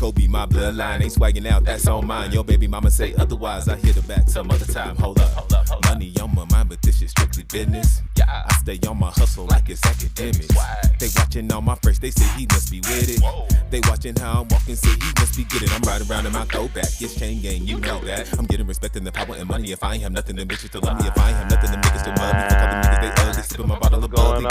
Kobe, my bloodline ain't swagging out, that's on mine. Your baby mama say otherwise, I hit her back some other time. Hold up, money on my mind, but this is strictly business. I stay on my hustle like it's academics. They watching on my fresh, they say he must be with it. They watching how I'm walking, say he must be good. I'm riding around in my throwback, it's chain gang, you know that. I'm getting respect and the power and money. If I ain't have nothing, then bitches to love me. If I ain't have nothing, then niggas to love me. Fuck all the niggas, they ugly, sipping my bottle of bubbly.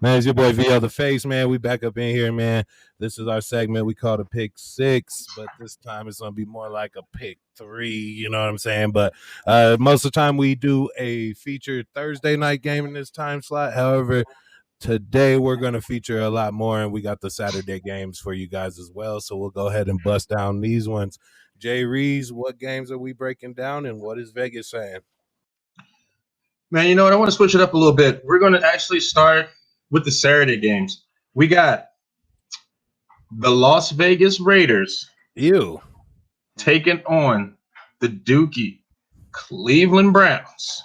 Man, it's your boy VL the Face, man. We back up in here, man. This is our segment we call the Pick Six, but this time it's gonna be more like a Pick Three. You know what I'm saying? But most of the time we do a featured Thursday night game in this time slot. However, today we're gonna feature a lot more, and we got the Saturday games for you guys as well. So we'll go ahead and bust down these ones. Jay Reeves, what games are we breaking down, and what is Vegas saying? Man, you know what? I want to switch it up a little bit. We're going to actually start with the Saturday games. We got the Las Vegas Raiders taking on the Dookie Cleveland Browns.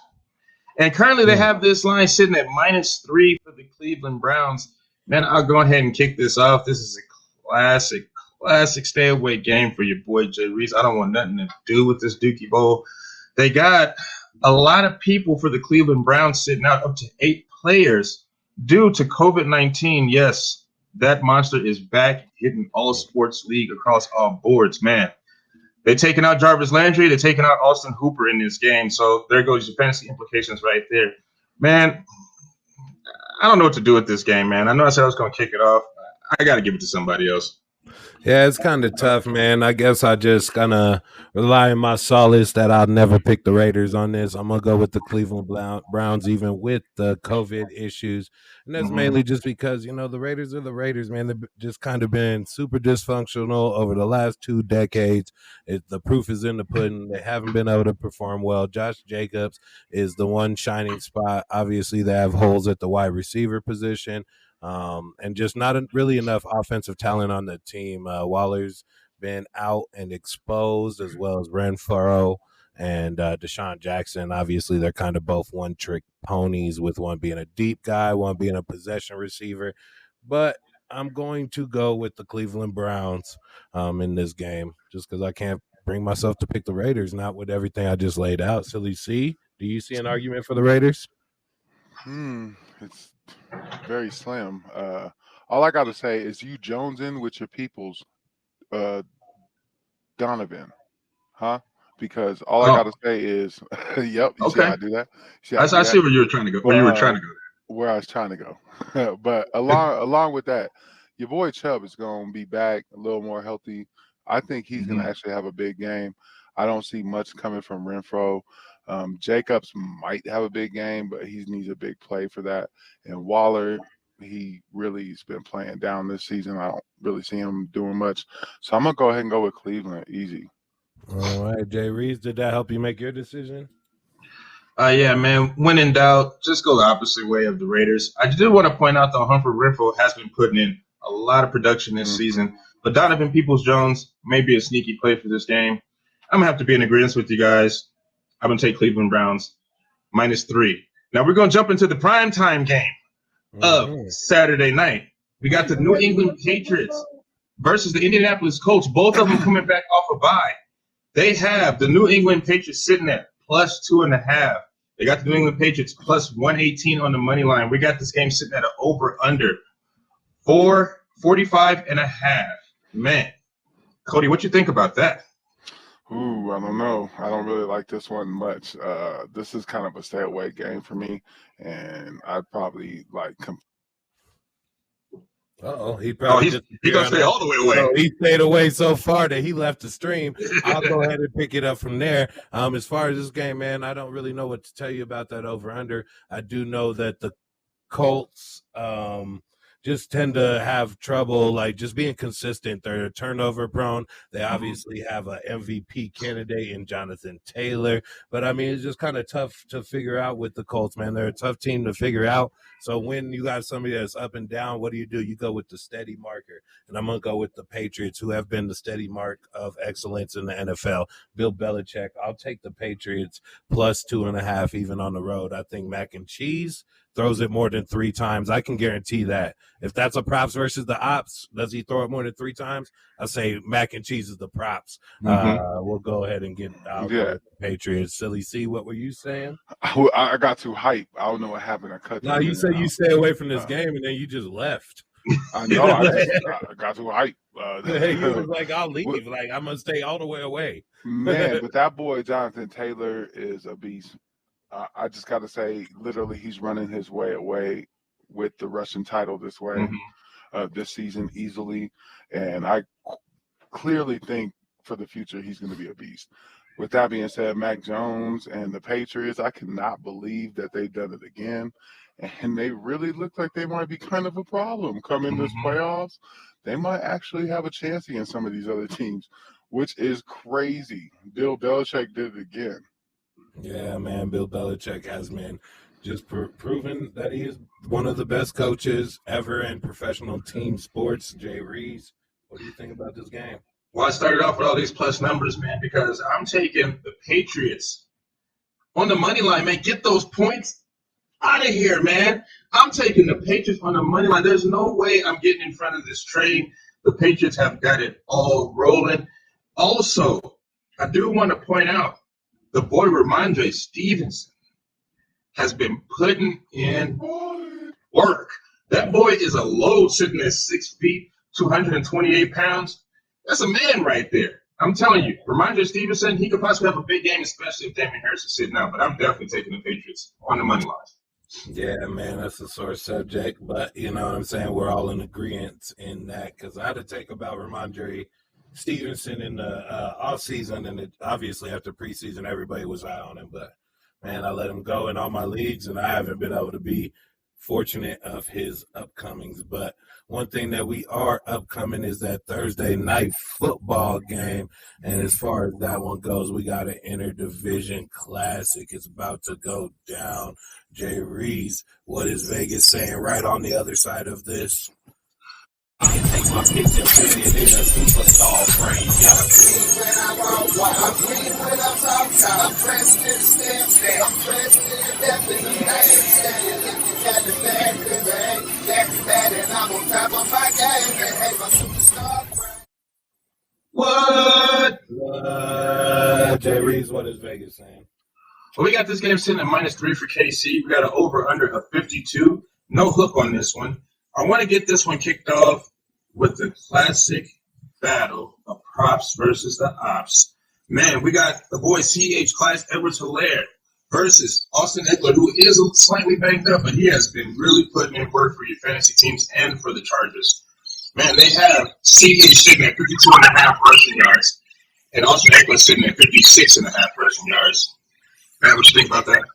And currently they have this line sitting at -3 for the Cleveland Browns. Man, I'll go ahead and kick this off. This is a classic stay-away game for your boy Jay Reeves. I don't want nothing to do with this Dookie Bowl. They got a lot of people for the Cleveland Browns sitting out, up to 8 players due to COVID-19. Yes, that monster is back hitting all sports league across all boards, man. They're taking out Jarvis Landry. They're taking out Austin Hooper in this game. So there goes your fantasy implications right there. Man, I don't know what to do with this game, man. I know I said I was going to kick it off. I got to give it to somebody else. Yeah, it's kind of tough, man. I guess I just gonna rely on my solace that I'll never pick the Raiders on this. I'm gonna go with the Cleveland Browns, even with the COVID issues, and that's mainly just because, you know, the Raiders are the Raiders, man. They've just kind of been super dysfunctional over the last 2 decades. The proof is in the pudding. They haven't been able to perform well. Josh Jacobs is the one shining spot. Obviously, they have holes at the wide receiver position. And just not really enough offensive talent on the team. Waller's been out and exposed, as well as Renfrow and Deshaun Jackson. Obviously, they're kind of both one-trick ponies, with one being a deep guy, one being a possession receiver. But I'm going to go with the Cleveland Browns in this game, just because I can't bring myself to pick the Raiders, not with everything I just laid out. Silly C, do you see an argument for the Raiders? It's very slim. All I got to say is you jonesing with your people's Donovan, huh? Because all I got to say is, yep. You see how I do that? I see where you were trying to go. Where you were trying to go. Where I was trying to go. But along with that, your boy Chubb is going to be back a little more healthy. I think he's going to actually have a big game. I don't see much coming from Renfrow. Jacobs might have a big game, but he needs a big play for that. And Waller, he really has been playing down this season. I don't really see him doing much. So I'm going to go ahead and go with Cleveland. Easy. All right, Jay Reeves, did that help you make your decision? Yeah, man. When in doubt, just go the opposite way of the Raiders. I did want to point out that Humphrey Renfrow has been putting in a lot of production this season. But Donovan Peoples-Jones may be a sneaky play for this game. I'm going to have to be in agreement with you guys. I'm going to take Cleveland Browns -3. Now we're going to jump into the primetime game of Saturday night. We got the New England Patriots versus the Indianapolis Colts. Both of them coming back off a bye. They have the New England Patriots sitting at +2.5. They got the New England Patriots +118 on the money line. We got this game sitting at an over/under 45.5. Man, Cody, what you think about that? Ooh, I don't know. I don't really like this one much. This is kind of a stay away game for me, and I'd probably like. He probably he's gonna stay all the way away. So he stayed away so far that he left the stream. I'll go ahead and pick it up from there. As far as this game, man, I don't really know what to tell you about that over under. I do know that the Colts just tend to have trouble, like, just being consistent. They're turnover prone. They obviously have an MVP candidate in Jonathan Taylor. But, I mean, it's just kind of tough to figure out with the Colts, man. They're a tough team to figure out. So when you got somebody that's up and down, what do? You go with the steady marker. And I'm going to go with the Patriots, who have been the steady mark of excellence in the NFL. Bill Belichick. I'll take the Patriots plus 2.5 even on the road. I think Mac and Cheese throws it more than 3 times. I can guarantee that. If that's a props versus the ops, does he throw it more than 3 times? I say Mac and Cheese is the props. We'll go ahead and get out the Patriots. Silly C, what were you saying? I got too hype. I don't know what happened. I cut. No, you said you stay away from this game, and then you just left. I know. I got too hype. He was like, I'll leave. Like, I'm going to stay all the way away. Man, but that boy, Jonathan Taylor, is a beast. I just got to say, literally, he's running his way away with the Russian title this season easily. And I clearly think for the future, he's going to be a beast. With that being said, Mac Jones and the Patriots, I cannot believe that they've done it again. And they really look like they might be kind of a problem coming this playoffs. They might actually have a chance against some of these other teams, which is crazy. Bill Belichick did it again. Yeah, man, Bill Belichick has been just proven that he is one of the best coaches ever in professional team sports. Jay Reese, what do you think about this game? Well, I started off with all these plus numbers, man, because I'm taking the Patriots on the money line, man. Get those points out of here, man. I'm taking the Patriots on the money line. There's no way I'm getting in front of this trade. The Patriots have got it all rolling. Also, I do want to point out, the boy Ramondre Stevenson has been putting in work. That boy is a load sitting at 6 feet, 228 pounds. That's a man right there. I'm telling you, Ramondre Stevenson, he could possibly have a big game, especially if Damien Harris is sitting out. But I'm definitely taking the Patriots on the money line. Yeah, man, that's a sore subject. But you know what I'm saying? We're all in agreement in that, because I had to take about Ramondre Stevenson in the offseason, and obviously after preseason, everybody was high on him. But, man, I let him go in all my leagues, and I haven't been able to be fortunate of his upcomings. But one thing that we are upcoming is that Thursday night football game. And as far as that one goes, we got an interdivision classic. It's about to go down. Jay Reese, what is Vegas saying right on the other side of this? I can take my picture and put it in a superstar frame. What? Jay Reese, what is Vegas saying? Well, we got this game sitting at -3 for KC. We got an over-under of 52. No hook on this one. I want to get this one kicked off with the classic battle of props versus the ops. Man, we got the boy C.H. Clyde Edwards-Helaire versus Austin Ekeler, who is slightly banged up, but he has been really putting in work for your fantasy teams and for the Chargers. Man, they have C.H. sitting at 52.5 rushing yards, and Austin Ekeler sitting at 56.5 rushing yards. Man, what you think about that?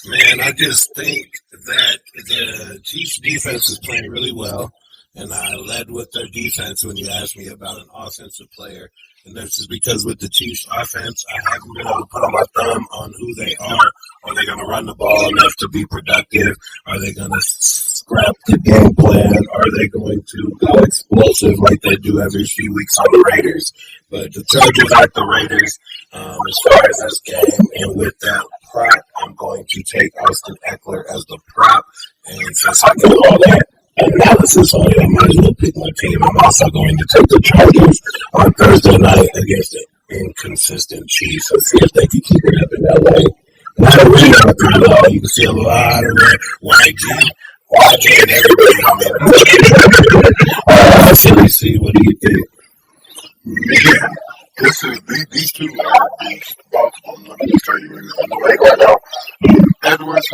Man, I just think that the Chiefs defense is playing really well, and I led with their defense when you asked me about an offensive player. And this is because with the Chiefs offense, I haven't been able to put my thumb on who they are. Are they going to run the ball enough to be productive? Are they going to scrap the game plan? Are they going to go explosive like they do every few weeks on the Raiders? But the Chargers like the Raiders as far as this game. And with that prop, I'm going to take Austin Ekeler as the prop. And since I do all that analysis on it, I might as well pick my team. I'm also going to take the Chargers on Thursday night against the inconsistent Chiefs and see if they can keep it up in LA. Not a red out there, though. You can see a lot of red. YG, and everybody on there. Silly C, what do you think? Yeah, these two are beasts. Both of them. Let me just tell you in the leg right now. Edwards,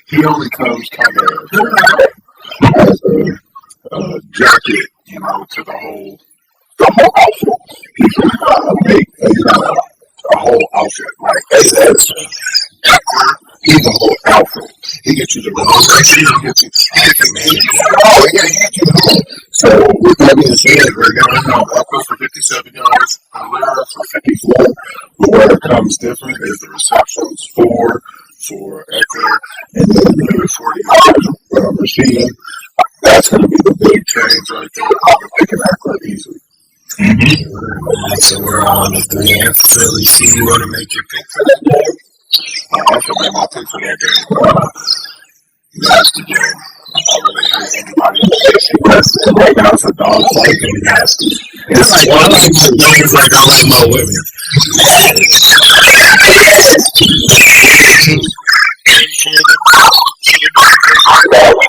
he only comes kind of as a jacket, you know, to the whole outfit. He's a whole outfit. Like, he's a whole outfit. He gets you the most. He gets you anything, man. Oh, yeah, he gets you the most. So, with that being said, right now, Echo for 57 yards, Alara for 54. But where it comes different is the receptions for Echo, and then the 40 yards receiving. That's going to be the big change right there. They can act like easily. Mm-hmm. So we're on agree. Philly, see you want to make your pick for that game? I can make my pick for that game. Nasty game. I really hate anybody in the AFC West. Right now, it's a dog fight and nasty. It's like I like my dogs like I like my women. We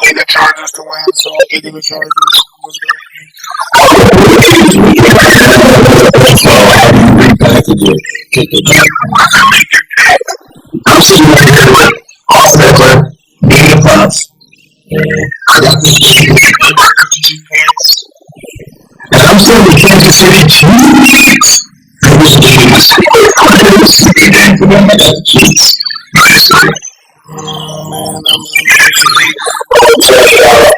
need the Chargers to win, so I'm picking the Chargers. So how do you repackage it? Kick it back. I'm sitting right here with all Eckler, being the props. I got this game. And I'm still with Kansas City Chiefs. And this game is a good game for them. I got the Chiefs. Nicely. Man,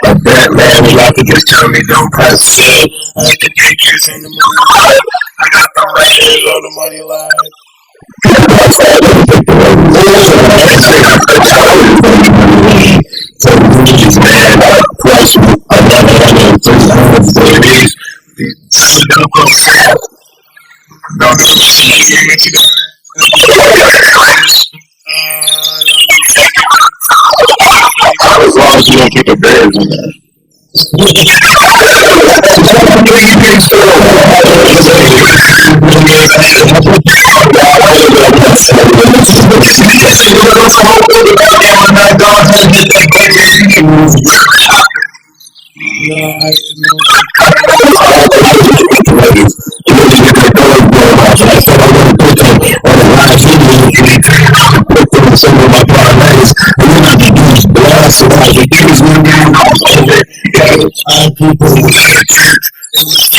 a bad man would like to just tell me don't press it. I got the Patriots on the money line. I got the Raiders on the money line. So we just man, plus another 300 days. Don't go sad. Don't go as long as you don't put the Bears in there. Some of my parlays, and then I can do is blast it out. The kids went down, I was over it. People were at church. It was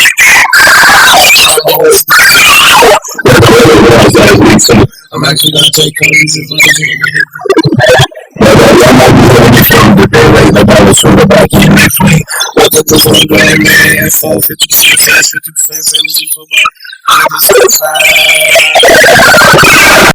I'm actually going to take Cody's advice. But I might be doing it from the day late, like I was from the back end next week. Look at this one going, man. 450, 50% fantasy football.